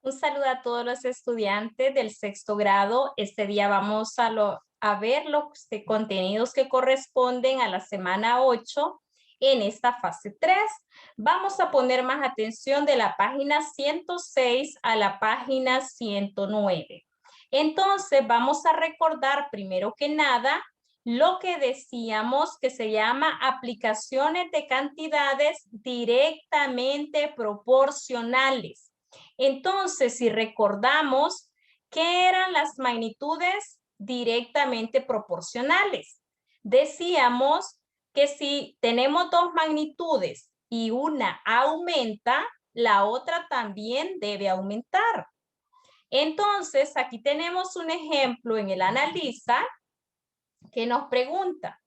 Un saludo a todos los estudiantes del sexto grado. Este día vamos a ver los contenidos que corresponden a la semana 8 en esta fase 3. Vamos a poner más atención de la página 106 a la página 109. Entonces vamos a recordar primero que nada lo que decíamos que se llama aplicaciones de cantidades directamente proporcionales. Entonces, si recordamos, ¿qué eran las magnitudes directamente proporcionales? Decíamos que si tenemos dos magnitudes y una aumenta, la otra también debe aumentar. Entonces, aquí tenemos un ejemplo en el Analiza que nos pregunta,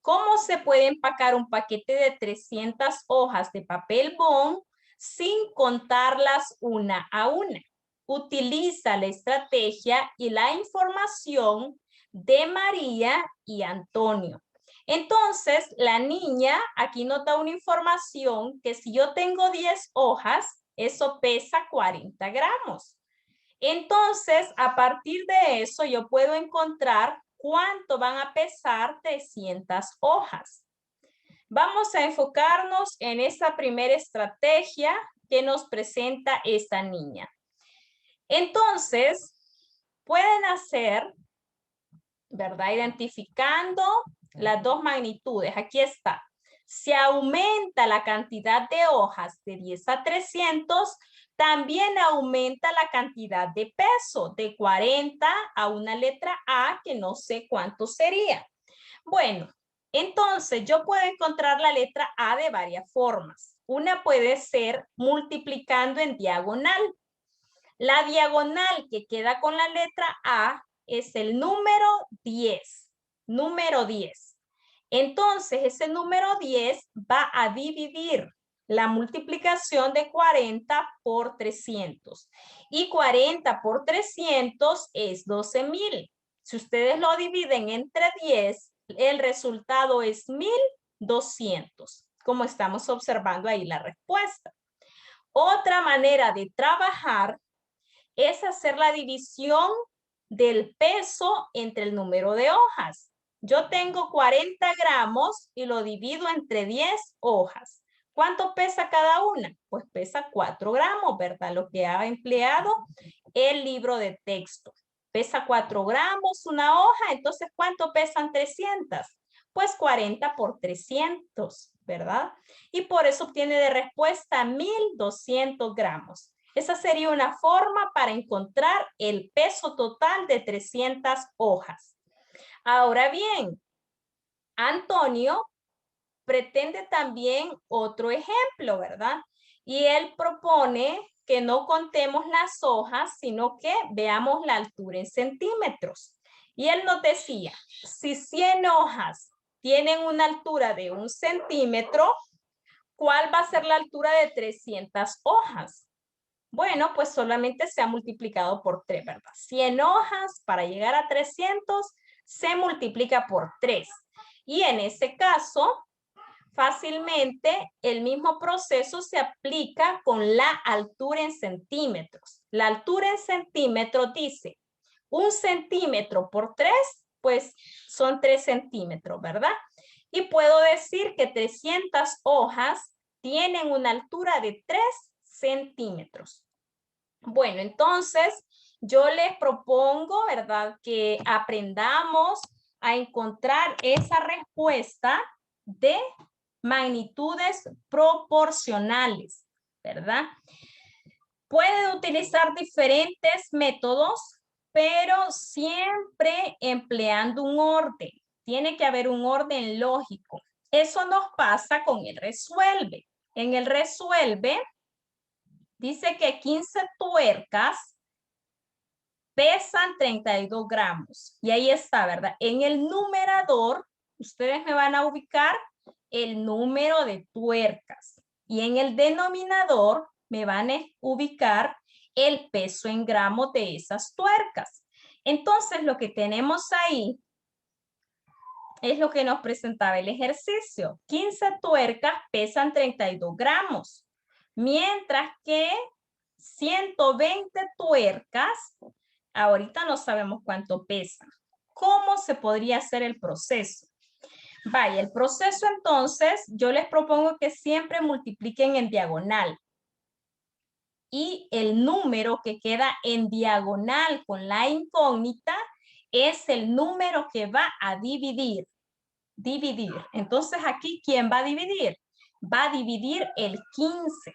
¿cómo se puede empacar un paquete de 300 hojas de papel bond sin contarlas una a una? Utiliza la estrategia y la información de María y Antonio. Entonces, la niña aquí nos da una información que si yo tengo 10 hojas, eso pesa 40 gramos. Entonces, a partir de eso, yo puedo encontrar cuánto van a pesar 300 hojas. Vamos a enfocarnos en esa primera estrategia que nos presenta esta niña. Entonces, pueden hacer, ¿verdad? Identificando las dos magnitudes. Aquí está. Si aumenta la cantidad de hojas de 10 a 300, también aumenta la cantidad de peso de 40 a una letra A que no sé cuánto sería. Bueno, entonces yo puedo encontrar la letra A de varias formas. Una puede ser multiplicando en diagonal. La diagonal que queda con la letra A es el número 10. Número 10. Entonces, ese número 10 va a dividir la multiplicación de 40 por 300. Y 40 por 300 es 12,000. Si ustedes lo dividen entre 10, el resultado es 1,200, como estamos observando ahí la respuesta. Otra manera de trabajar es hacer la división del peso entre el número de hojas. Yo tengo 40 gramos y lo divido entre 10 hojas. ¿Cuánto pesa cada una? Pues pesa 4 gramos, ¿verdad? Lo que ha empleado el libro de texto. Pesa 4 gramos una hoja, entonces ¿cuánto pesan 300? Pues 40 por 300, ¿verdad? Y por eso obtiene de respuesta 1,200 gramos. Esa sería una forma para encontrar el peso total de 300 hojas. Ahora bien, Antonio pretende también otro ejemplo, ¿verdad? Y él propone que no contemos las hojas, sino que veamos la altura en centímetros. Y él nos decía, si 100 hojas tienen una altura de 1 centímetro, ¿cuál va a ser la altura de 300 hojas? Bueno, pues solamente se ha multiplicado por 3, ¿verdad? 100 hojas para llegar a 300 se multiplica por 3. Y en ese caso, fácilmente el mismo proceso se aplica con la altura en centímetros. La altura en centímetros dice 1 centímetro por 3, pues son 3 centímetros, ¿verdad? Y puedo decir que 300 hojas tienen una altura de 3 centímetros. Bueno, entonces yo les propongo, ¿verdad? Que aprendamos a encontrar esa respuesta de magnitudes proporcionales, ¿verdad? Pueden utilizar diferentes métodos, pero siempre empleando un orden. Tiene que haber un orden lógico. Eso nos pasa con el resuelve. En el resuelve, dice que 15 tuercas pesan 32 gramos. Y ahí está, ¿verdad? En el numerador, ustedes me van a ubicar el número de tuercas. Y en el denominador me van a ubicar el peso en gramos de esas tuercas. Entonces, lo que tenemos ahí es lo que nos presentaba el ejercicio. 15 tuercas pesan 32 gramos. Mientras que 120 tuercas, ahorita no sabemos cuánto pesan. ¿Cómo se podría hacer el proceso? Vaya, el proceso entonces, yo les propongo que siempre multipliquen en diagonal. Y el número que queda en diagonal con la incógnita es el número que va a dividir. Dividir. Entonces aquí, ¿quién va a dividir? Va a dividir el 15.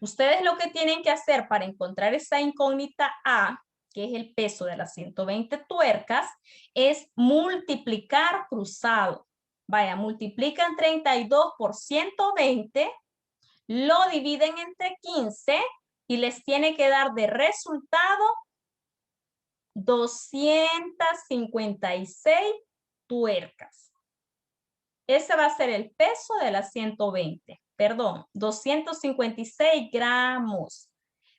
Ustedes lo que tienen que hacer para encontrar esa incógnita A, que es el peso de las 120 tuercas, es multiplicar cruzado. Vaya, multiplican 32 por 120, lo dividen entre 15 y les tiene que dar de resultado 256 tuercas. Ese va a ser el peso de las 120. Perdón, 256 gramos.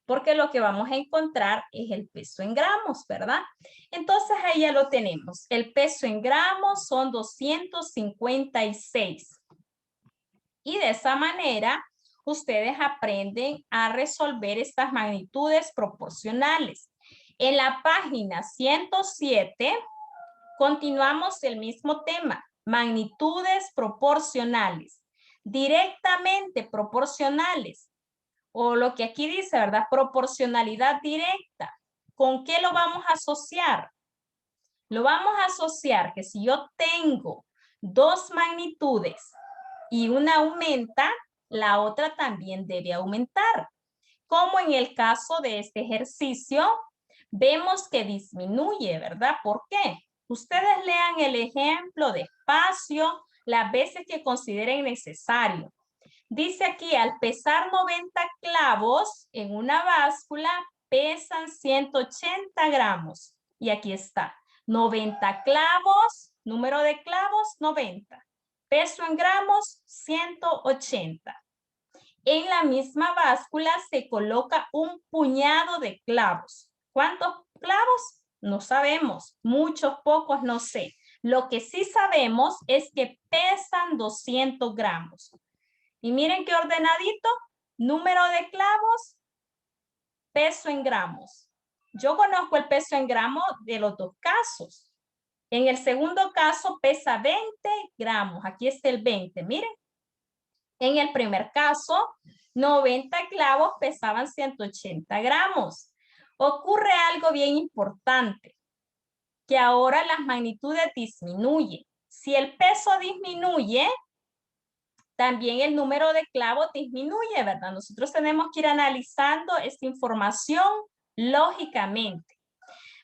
Porque lo que vamos a encontrar es el peso en gramos, ¿verdad? Entonces ahí ya lo tenemos. El peso en gramos son 256. Y de esa manera, ustedes aprenden a resolver estas magnitudes proporcionales. En la página 107, continuamos el mismo tema. Magnitudes proporcionales. Directamente proporcionales. O lo que aquí dice, ¿verdad? Proporcionalidad directa. ¿Con qué lo vamos a asociar? Lo vamos a asociar que si yo tengo dos magnitudes y una aumenta, la otra también debe aumentar. Como en el caso de este ejercicio, vemos que disminuye, ¿verdad? ¿Por qué? Ustedes lean el ejemplo despacio las veces que consideren necesario. Dice aquí, al pesar 90 clavos en una báscula, pesan 180 gramos. Y aquí está, 90 clavos, número de clavos, 90. Peso en gramos, 180. En la misma báscula se coloca un puñado de clavos. ¿Cuántos clavos? No sabemos. Muchos, pocos, no sé. Lo que sí sabemos es que pesan 200 gramos. Y miren qué ordenadito. Número de clavos, peso en gramos. Yo conozco el peso en gramos de los dos casos. En el segundo caso pesa 20 gramos. Aquí está el 20, miren. En el primer caso, 90 clavos pesaban 180 gramos. Ocurre algo bien importante, que ahora las magnitudes disminuyen. Si el peso disminuye, también el número de clavos disminuye, ¿verdad? Nosotros tenemos que ir analizando esta información lógicamente.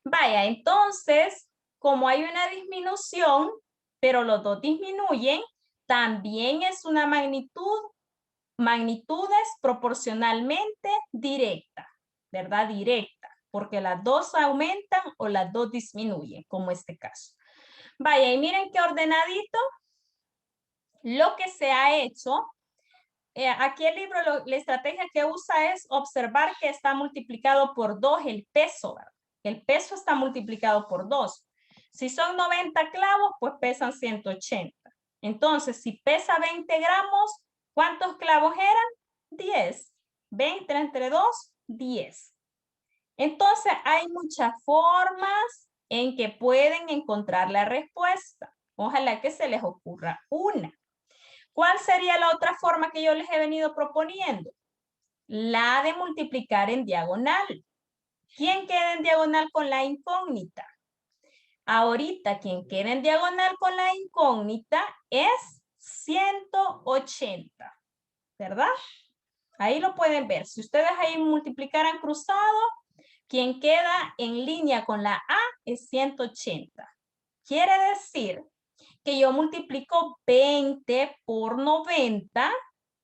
Vaya, entonces, como hay una disminución, pero los dos disminuyen, también es una magnitudes proporcionalmente directa, ¿verdad? Directa, porque las dos aumentan o las dos disminuyen, como este caso. Vaya, y miren qué ordenadito. Lo que se ha hecho, aquí el libro, la estrategia que usa es observar que está multiplicado por 2 el peso, ¿verdad? El peso está multiplicado por 2. Si son 90 clavos, pues pesan 180. Entonces, si pesa 20 gramos, ¿cuántos clavos eran? 10. 20 entre 2, 10. Entonces, hay muchas formas en que pueden encontrar la respuesta. Ojalá que se les ocurra una. ¿Cuál sería la otra forma que yo les he venido proponiendo? La de multiplicar en diagonal. ¿Quién queda en diagonal con la incógnita? Ahorita, quien queda en diagonal con la incógnita es 180, ¿verdad? Ahí lo pueden ver. Si ustedes ahí multiplicaran cruzado, quien queda en línea con la A es 180. Quiere decir que yo multiplico 20 por 90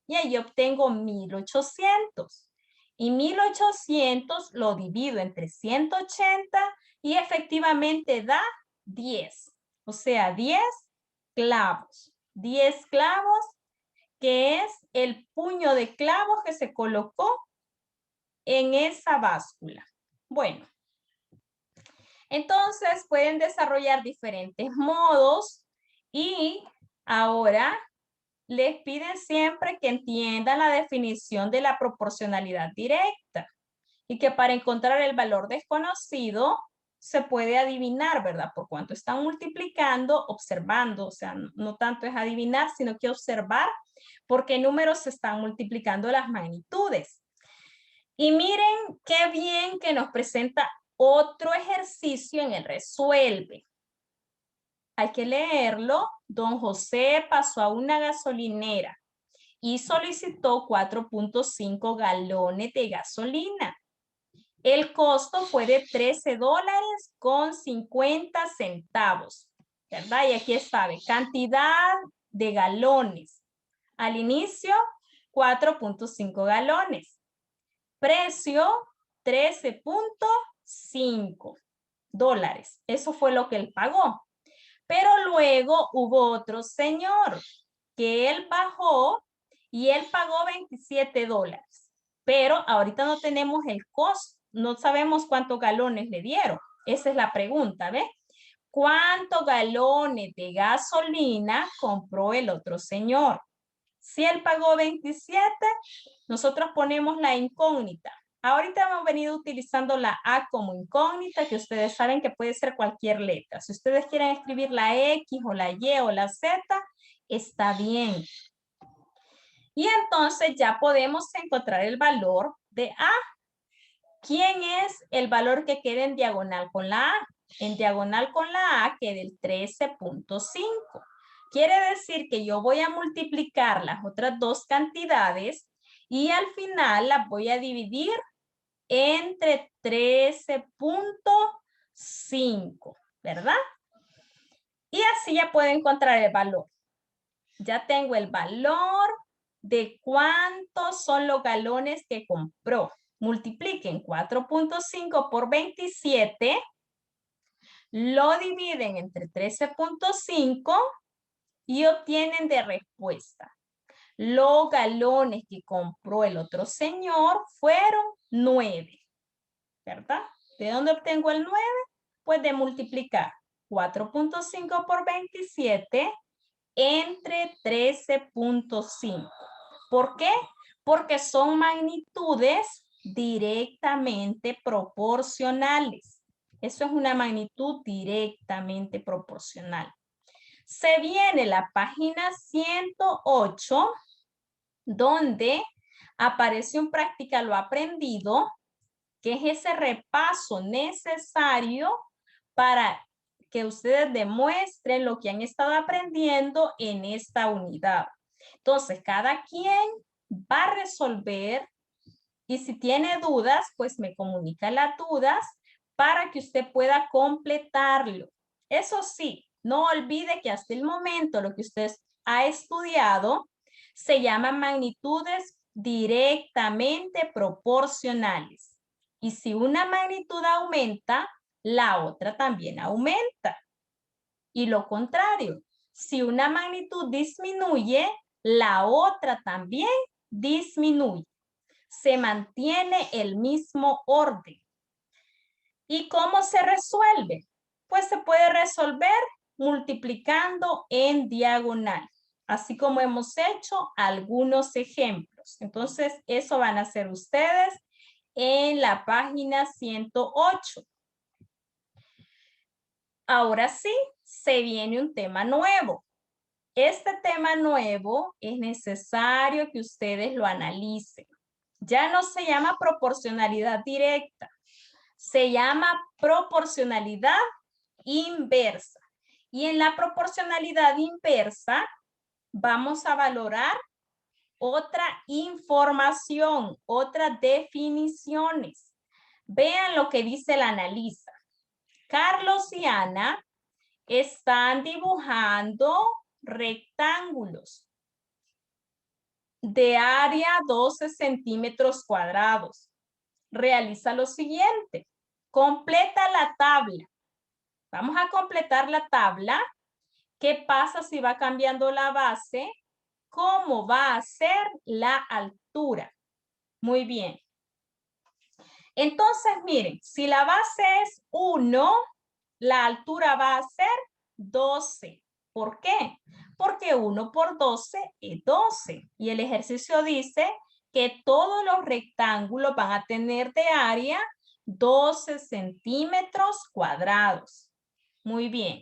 y ahí obtengo 1800. Y 1800 lo divido entre 180 y efectivamente da 10. O sea, 10 clavos. 10 clavos, que es el puño de clavos que se colocó en esa báscula. Bueno, entonces pueden desarrollar diferentes modos y ahora les piden siempre que entiendan la definición de la proporcionalidad directa. y que para encontrar el valor desconocido se puede adivinar, ¿verdad? Por cuánto están multiplicando, observando, o sea, no tanto es adivinar, sino que observar por qué números se están multiplicando las magnitudes. Y miren qué bien que nos presenta otro ejercicio en el resuelve. Hay que leerlo. Don José pasó a una gasolinera y solicitó 4.5 galones de gasolina. El costo fue de $13.50, ¿verdad? Y aquí está, cantidad de galones. Al inicio, 4.5 galones. Precio, $13.5. Eso fue lo que él pagó. Pero luego hubo otro señor que él bajó y él pagó $27. Pero ahorita no tenemos el costo, no sabemos cuántos galones le dieron. Esa es la pregunta, ¿ves? ¿Cuántos galones de gasolina compró el otro señor? Si él pagó 27, nosotros ponemos la incógnita. Ahorita hemos venido utilizando la A como incógnita, que ustedes saben que puede ser cualquier letra. Si ustedes quieren escribir la X o la Y o la Z, está bien. Y entonces ya podemos encontrar el valor de A. ¿Quién es el valor que queda en diagonal con la A? En diagonal con la A queda el 13.5. Quiere decir que yo voy a multiplicar las otras dos cantidades y al final las voy a dividir entre 13.5, ¿verdad? Y así ya puedo encontrar el valor. Ya tengo el valor de cuántos son los galones que compró. Multipliquen 4.5 por 27, lo dividen entre 13.5 y obtienen de respuesta. Los galones que compró el otro señor fueron 9, ¿verdad? ¿De dónde obtengo el 9? Pues de multiplicar 4.5 por 27 entre 13.5. ¿Por qué? Porque son magnitudes directamente proporcionales. Eso es una magnitud directamente proporcional. Se viene la página 108, donde aparece un práctica lo aprendido, que es ese repaso necesario para que ustedes demuestren lo que han estado aprendiendo en esta unidad. Entonces, cada quien va a resolver y si tiene dudas, pues me comunica las dudas para que usted pueda completarlo. Eso sí, no olvide que hasta el momento lo que usted ha estudiado se llama magnitudes directamente proporcionales. Y si una magnitud aumenta, la otra también aumenta. Y lo contrario, si una magnitud disminuye, la otra también disminuye. Se mantiene el mismo orden. ¿Y cómo se resuelve? Pues se puede resolver multiplicando en diagonal, así como hemos hecho algunos ejemplos. Entonces, eso van a hacer ustedes en la página 108. Ahora sí, se viene un tema nuevo. Este tema nuevo es necesario que ustedes lo analicen. Ya no se llama proporcionalidad directa, se llama proporcionalidad inversa. Y en la proporcionalidad inversa vamos a valorar otra información, otras definiciones. Vean lo que dice la analista. Carlos y Ana están dibujando rectángulos de área 12 centímetros cuadrados. Realiza lo siguiente. Completa la tabla. Vamos a completar la tabla. ¿Qué pasa si va cambiando la base? ¿Cómo va a ser la altura? Muy bien. Entonces, miren, si la base es 1, la altura va a ser 12. ¿Por qué? Porque 1 por 12 es 12. Y el ejercicio dice que todos los rectángulos van a tener de área 12 centímetros cuadrados. Muy bien.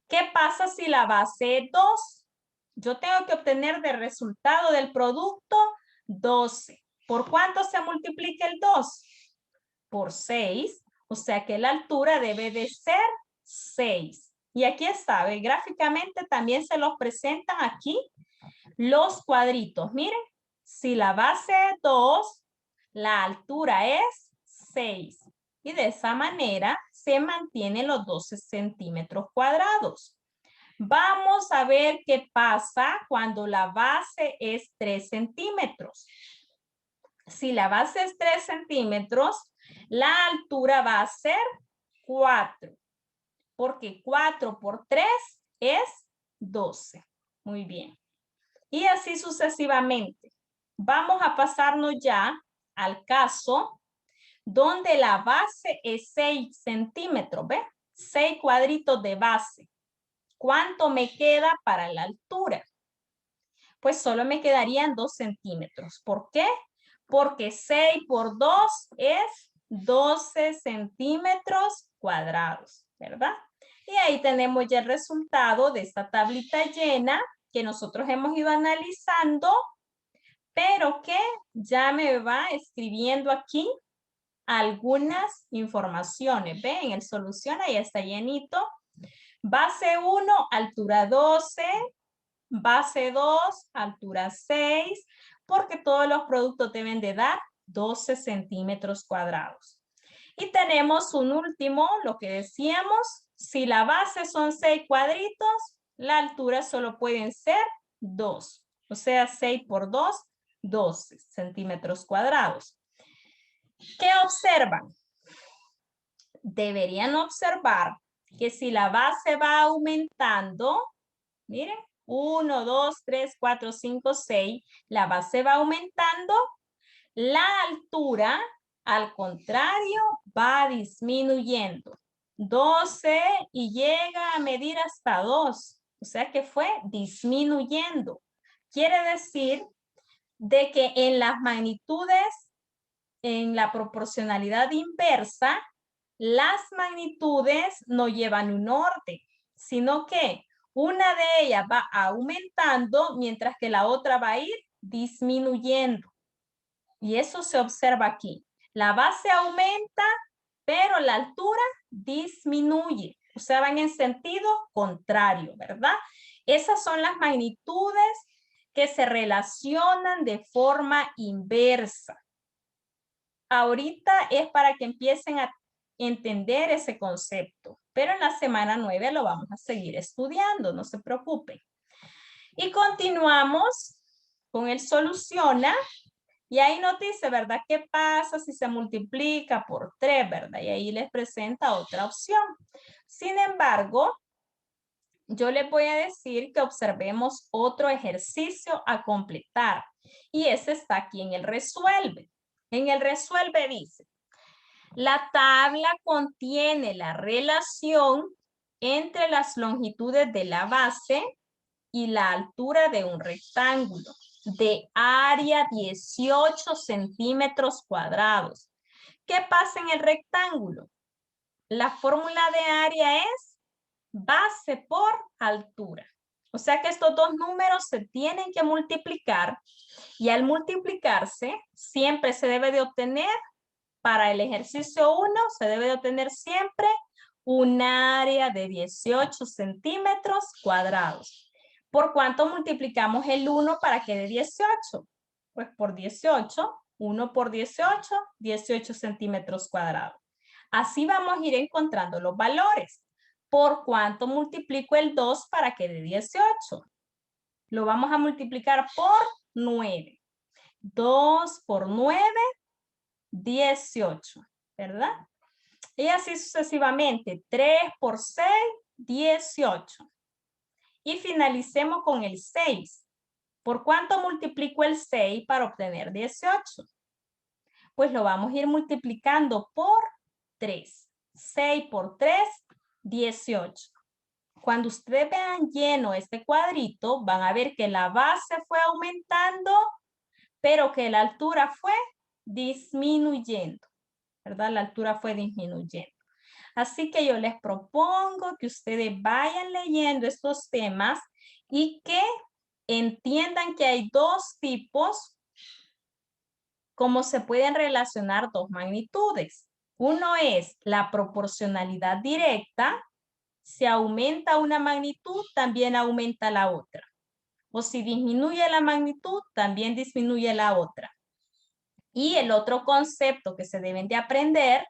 ¿Qué pasa si la base es 2? Yo tengo que obtener de resultado del producto 12. ¿Por cuánto se multiplica el 2? Por 6. O sea que la altura debe de ser 6. Y aquí está, ¿ve? Gráficamente también se los presentan aquí los cuadritos. Miren, si la base es 2, la altura es 6. Y de esa manera se mantienen los 12 centímetros cuadrados. Vamos a ver qué pasa cuando la base es 3 centímetros. Si la base es 3 centímetros, la altura va a ser 4. Porque 4 por 3 es 12. Muy bien. Y así sucesivamente. Vamos a pasarnos ya al caso donde la base es 6 centímetros, ¿ve? 6 cuadritos de base. ¿Cuánto me queda para la altura? Pues solo me quedarían 2 centímetros. ¿Por qué? Porque 6 por 2 es 12 centímetros cuadrados, ¿verdad? Y ahí tenemos ya el resultado de esta tablita llena que nosotros hemos ido analizando, pero que ya me va escribiendo aquí algunas informaciones. ¿Ven? El solución ahí está llenito. Base 1, altura 12. Base 2, altura 6, porque todos los productos deben de dar 12 centímetros cuadrados. Y tenemos un último, lo que decíamos, si la base son 6 cuadritos, la altura solo pueden ser 2. O sea, 6 por 2, 12 centímetros cuadrados. ¿Qué observan? Deberían observar que si la base va aumentando, miren, 1, 2, 3, 4, 5, 6, la base va aumentando, la altura, al contrario, va disminuyendo. 12 y llega a medir hasta 2, o sea que fue disminuyendo. Quiere decir de que en las magnitudes, en la proporcionalidad inversa, las magnitudes no llevan un orden, sino que una de ellas va aumentando mientras que la otra va a ir disminuyendo. Y eso se observa aquí. La base aumenta, pero la altura disminuye. O sea, van en sentido contrario, ¿verdad? Esas son las magnitudes que se relacionan de forma inversa. Ahorita es para que empiecen a entender ese concepto, pero en la semana 9 lo vamos a seguir estudiando, no se preocupen. Y continuamos con el soluciona, y ahí nos dice, ¿verdad? ¿Qué pasa si se multiplica por 3, verdad? Y ahí les presenta otra opción. Sin embargo, yo les voy a decir que observemos otro ejercicio a completar, y ese está aquí en el resuelve. En el resuelve dice, la tabla contiene la relación entre las longitudes de la base y la altura de un rectángulo de área 18 centímetros cuadrados. ¿Qué pasa en el rectángulo? La fórmula de área es base por altura. O sea que estos dos números se tienen que multiplicar y al multiplicarse siempre se debe de obtener, para el ejercicio 1, se debe de obtener siempre un área de 18 centímetros cuadrados. ¿Por cuánto multiplicamos el 1 para que dé 18? Pues por 18, 1 por 18, 18 centímetros cuadrados. Así vamos a ir encontrando los valores. ¿Por cuánto multiplico el 2 para que dé 18? Lo vamos a multiplicar por 9. 2 por 9, 18, ¿verdad? Y así sucesivamente. 3 por 6, 18. Y finalicemos con el 6. ¿Por cuánto multiplico el 6 para obtener 18? Pues lo vamos a ir multiplicando por 3. 6 por 3, 18. Cuando ustedes vean lleno este cuadrito, van a ver que la base fue aumentando, pero que la altura fue disminuyendo, ¿verdad? La altura fue disminuyendo. Así que yo les propongo que ustedes vayan leyendo estos temas y que entiendan que hay dos tipos, cómo se pueden relacionar dos magnitudes. Uno es la proporcionalidad directa. Si aumenta una magnitud, también aumenta la otra. O si disminuye la magnitud, también disminuye la otra. Y el otro concepto que se deben de aprender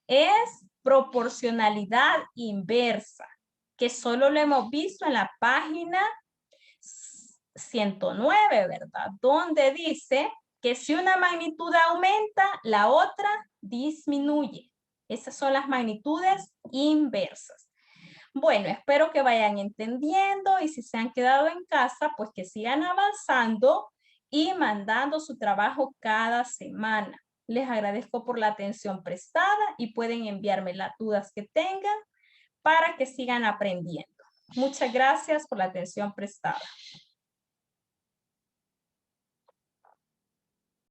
es proporcionalidad inversa, que solo lo hemos visto en la página 109, ¿verdad? Donde dice que si una magnitud aumenta, la otra disminuye. Esas son las magnitudes inversas. Bueno, espero que vayan entendiendo y si se han quedado en casa, pues que sigan avanzando y mandando su trabajo cada semana. Les agradezco por la atención prestada y pueden enviarme las dudas que tengan para que sigan aprendiendo. Muchas gracias por la atención prestada.